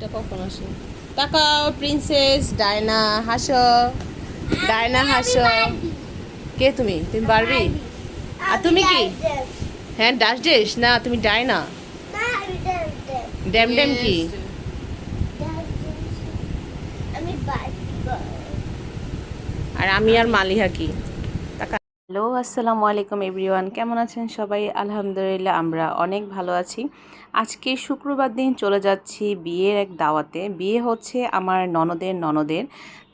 এটা কখন আসে? তাকাও প্রিন্সেস ডায়না, হাসো। ডায়না হাসো। কে তুমি? তুমি বারবি? আর তুমি কি? হ্যাঁ ডাস ডিশ না, তুমি ডায়না। ড্যাম ড্যাম কি? আর আমি আর মালিহা কি? হ্যালো আসসালামু আলাইকুম এভরিওয়ান, কেমন আছেন সবাই? আলহামদুলিল্লাহ আমরা অনেক ভালো আছি। আজকে শুক্রবার দিন চলে যাচ্ছি বিয়ের এক দাওয়াতে। বিয়ে হচ্ছে আমার ননদের।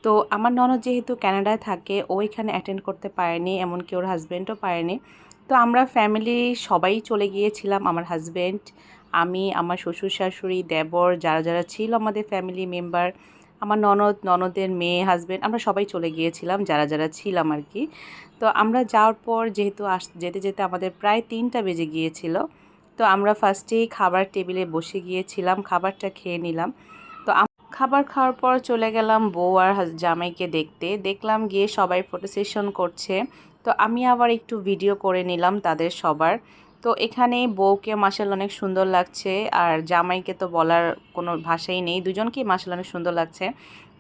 তো আমার ননদ যেহেতু কানাডায় থাকে, ও এখানে অ্যাটেন্ড করতে পারেনি, এমনকি ওর হাজব্যান্ডও পারেনি। তো আমরা ফ্যামিলি সবাই চলে গিয়েছিলাম, আমার হাজব্যান্ড, আমি, আমার শ্বশুর শাশুড়ি, দেবর, যারা যারা ছিল আমাদের ফ্যামিলি মেম্বার, আমার ননদের মেয়ে, হাজব্যান্ড, আমরা সবাই চলে গিয়েছিলাম যারা যারা ছিলাম আর কি। তো আমরা যাওয়ার পর যেহেতু যেতে যেতে আমাদের প্রায় 3টা বেজে গিয়েছিল। তো আমরা ফার্স্টেই খাবার টেবিলে বসে গিয়েছিলাম, খাবারটা খেয়ে নিলাম। তো খাবার খাওয়ার পর চলে গেলাম বউ আর জামাইকে দেখতে। দেখলাম গিয়ে সবাই ফটো সেশন করছে। তো আমি আবার একটু ভিডিও করে নিলাম তাদের সবার। তো এখানে বউকে মাশাআল্লাহ অনেক সুন্দর লাগছে, আর জামাইকে তো বলার কোনো ভাষাই নেই, দুজনকেই মাশাআল্লাহ অনেক সুন্দর লাগছে।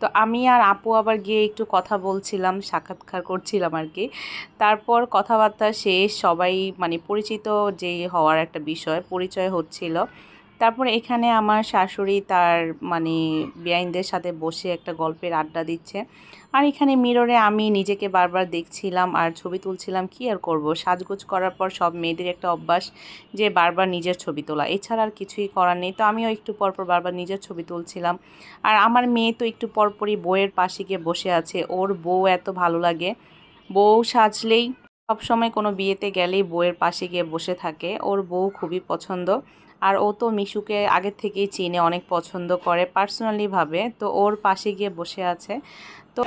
তো আমি আর আপু আবার গিয়ে একটু কথা বলছিলাম, সাক্ষাৎকার করছিলাম আর কি। তারপর কথাবার্তা শেষ, সবাই মানে পরিচিত যে হওয়ার একটা বিষয়, পরিচয় হচ্ছিল। তারপর এখানে আমার শাশুড়ি তার মানে বেয়াইনদের সাথে বসে একটা গল্পের আড্ডা দিচ্ছে। আর এখানে মিররে আমি নিজেকে বারবার দেখছিলাম আর ছবি তুলছিলাম। কি আর করব, সাজগোজ করার পর সব মেয়েদের একটা অভ্যাস যে বারবার নিজের ছবি তোলা, এছাড়া আর কিছুই করার নেই। তো আমিও একটু পরপর বারবার নিজের ছবি তুলছিলাম। আর আমার মেয়ে তো একটু পরপরই বউয়ের পাশে গিয়ে বসে আছে, ওর বউ এত ভালো লাগে, বউ সাজলেই সবসময় কোনো বিয়েতে গেলেই বউয়ের পাশে গিয়ে বসে থাকে, ওর বউ খুবই পছন্দ। আর ও তো মিশুকে আগে থেকেই চিনে, অনেক পছন্দ করে পার্সোনালি ভাবে, তো ওর পাশে গিয়ে বসে আছে। তো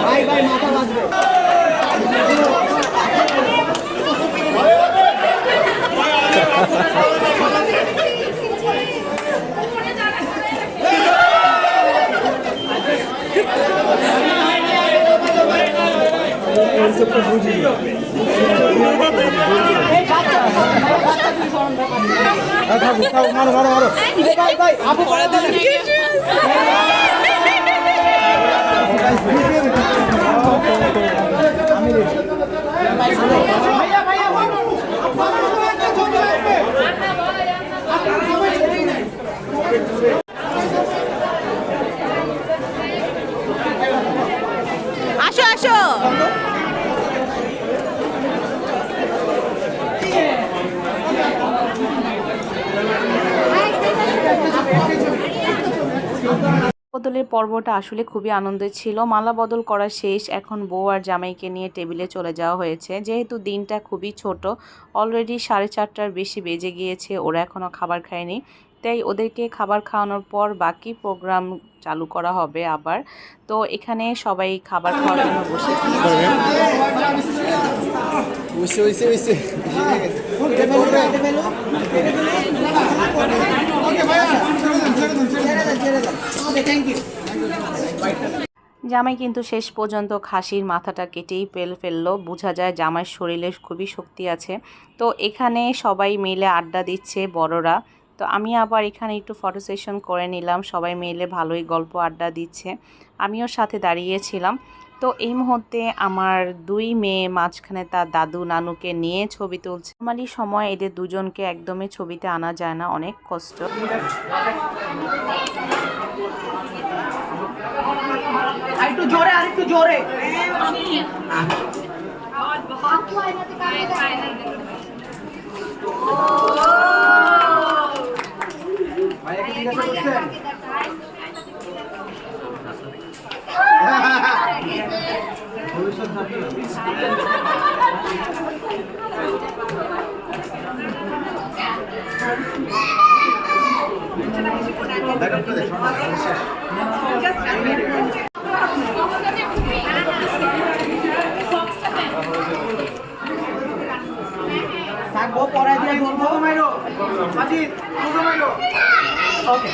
ভাই মাথা লাগবে। মারো মারো মারো ভাই ভাই আপু করে দেন। আসো আসো। বদলের পর্বটা আসলে খুবই আনন্দের ছিল। মালা বদল করা শেষ, এখন বউ আর জামাইকে নিয়ে টেবিলে চলে যাওয়া হয়েছে। যেহেতু দিনটা খুবই ছোট, অলরেডি 4:30টার বেশি বেজে গিয়েছে, ওরা এখনও খাবার খায়নি, তাই ওদেরকে খাবার খাওয়ানোর পর বাকি প্রোগ্রাম চালু করা হবে আবার। তো এখানে সবাই খাবার খাওয়ার জন্য বসে জামাই কিন্তু শেষ পর্যন্ত খাসির মাথাটা কেটেই ফেললো, বোঝা যায় জামাইয়ের শরীরে খুবই শক্তি আছে। তো এখানে সবাই মিলে আড্ডা দিচ্ছে বড়রা। তো আমি আবার এখানে একটু ফটো সেশন করে নিলাম, সবাই মিলে ভালোই গল্প আড্ডা দিচ্ছে, আমিও সাথে দাঁড়িয়েছিলাম। তো এই মুহূর্তে আমার 2 মেয়ে মাঝখানে তার দাদু নানুকে নিয়ে ছবি তুলছে। নরমালি সময় এদের দুজনকে একদমই ছবিতে আনা যায় না, অনেক কষ্ট। আরেকটু জোরে আরেকটু জোরে। থাকবো পরে দিয়ে বলবো সাজিদ ওকে।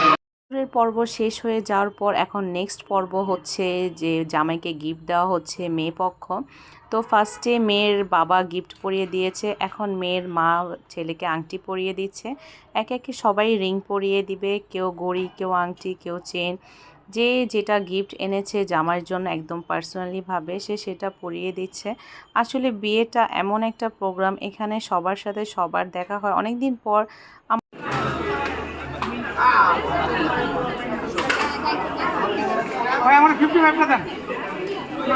এর পর্ব শেষ হয়ে যাওয়ার পর এখন নেক্সট পর্ব হচ্ছে যে জামাইকে গিফট দেওয়া হচ্ছে মেয়ে পক্ষ। তো ফার্স্টে মেয়ের বাবা গিফট পরিয়ে দিয়েছে, এখন মেয়ের মা ছেলেকে আংটি পরিয়ে দিচ্ছে। একে একে সবাই রিং পরিয়ে দিবে, কেউ ঘড়ি, কেউ আংটি, কেউ চেন। যে যেটা গিফট এনেছে জামাইয়ের জন্য একদম পার্সোনালিভাবে সে সেটা পরিয়ে দিচ্ছে। আসলে বিয়েটা এমন একটা প্রোগ্রাম, এখানে সবার সাথে সবার দেখা হয় অনেক দিন পর। ভাই আমার 55 দেন।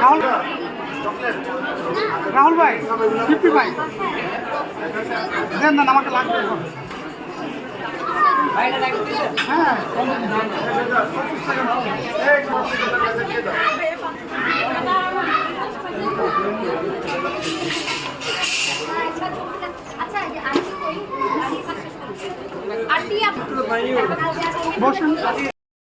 রাহুল রাহুল ভাই 55 দেন না, আমাকে লাগবে এখন। হ্যাঁ বসুন।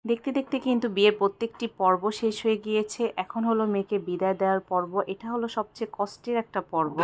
দেখতে দেখতে কিন্তু বিয়ের প্রত্যেকটি পর্ব শেষ হয়ে গিয়েছে। এখন হলো মেয়েকে বিদায় দেওয়ার পর্ব। এটা হলো সবচেয়ে কষ্টের একটা পর্ব।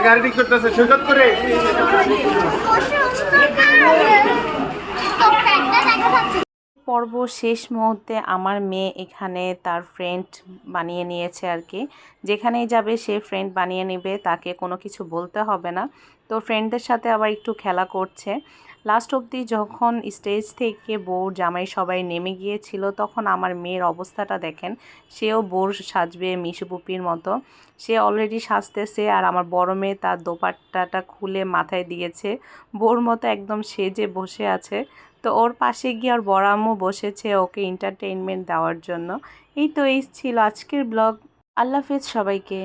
গাড়ি ঠিক করতেছে সৈকত করে। পর্ব শেষ মুহূর্তে আমার মেয়ে এখানে তার ফ্রেন্ড বানিয়ে নিয়েছে আর কি। যেখানেই যাবে সে ফ্রেন্ড বানিয়ে নেবে, তাকে কোনো কিছু বলতে হবে না। তো ফ্রেন্ডদের সাথে আবার একটু খেলা করছে। লাস্ট অবধি যখন স্টেজ থেকে বউ জামাই সবাই নেমে গিয়েছিল তখন আমার মেয়ের অবস্থাটা দেখেন। সেও বউর সাজবে মিশু পুপির মতো, সে অলরেডি সাজতেছে। আর আমার বড় মেয়ে তার দোপাট্টাটা খুলে মাথায় দিয়েছে, বউর মতো একদম সেজে বসে আছে। তো ওর পাশে গিয়ে ওর বড় আম্মু বসেছে ওকে এন্টারটেইনমেন্ট দেওয়ার জন্য। এই তো এই ছিল আজকের ব্লগ। আল্লাহ হাফেজ সবাইকে।